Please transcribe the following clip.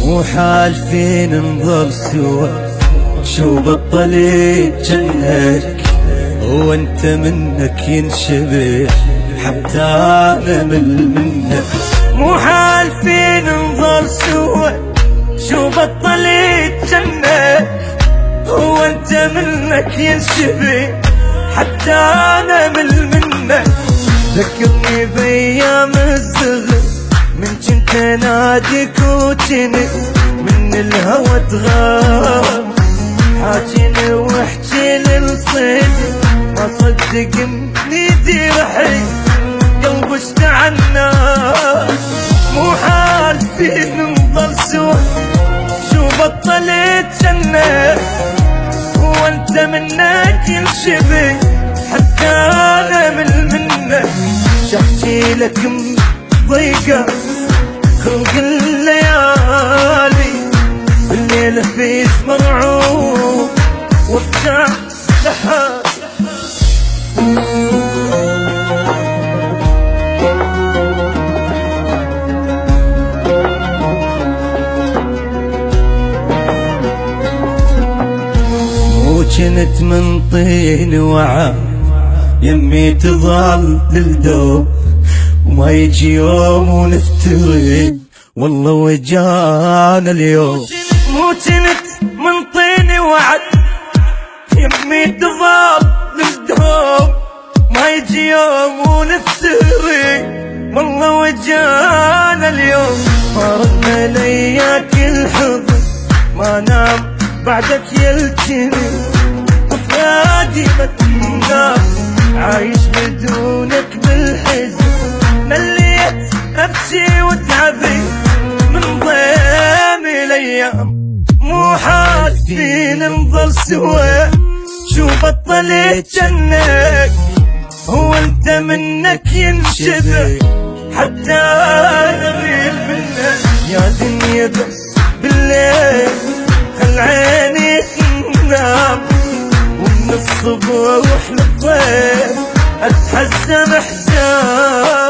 مو حالفين نظل سوا، شو بطلت جنك، هو انت منك ينشبه حتى انا منك. مو حالفين نظل سوا، شو بطلت جنك، هو انت منك ينشبه حتى انا منك. ذكرني بايام الصغر من كنت ناديك وجنت من الهوى تغار، حاجيني واحكي للصيد ما صدق مني رحي قلب اشتعلنا. مو حالفين نظل سوا، شو بطلت جنك، هو انت منك ينشبه حتى انا منك. شحكي لك ضيقة خلق الليالي، بالليل فيش مرعوب وارجع لحالي. كنت من طين وعا يمي تظل للدوب، وما يجي يوم ونفترق والله وجانا اليوم. مو كنت من طين وعد يمي تظل للدوب، ما يجي يوم ونفترق والله وجانا اليوم. فارقنا لياك الحضن ما نام بعدك يلتني، أفرادي ما تنام عايش بدونك بالحزن. مليت أبكي وتعبي من ضيم الأيام. مو حالفين نظل سوا، شو بطلت جنك، هو انت منك ينشبه حتى أنا منك. يا دنيا بس بالليل خل عيني تنام، ومن الصبح للضيف اتحزن احزان.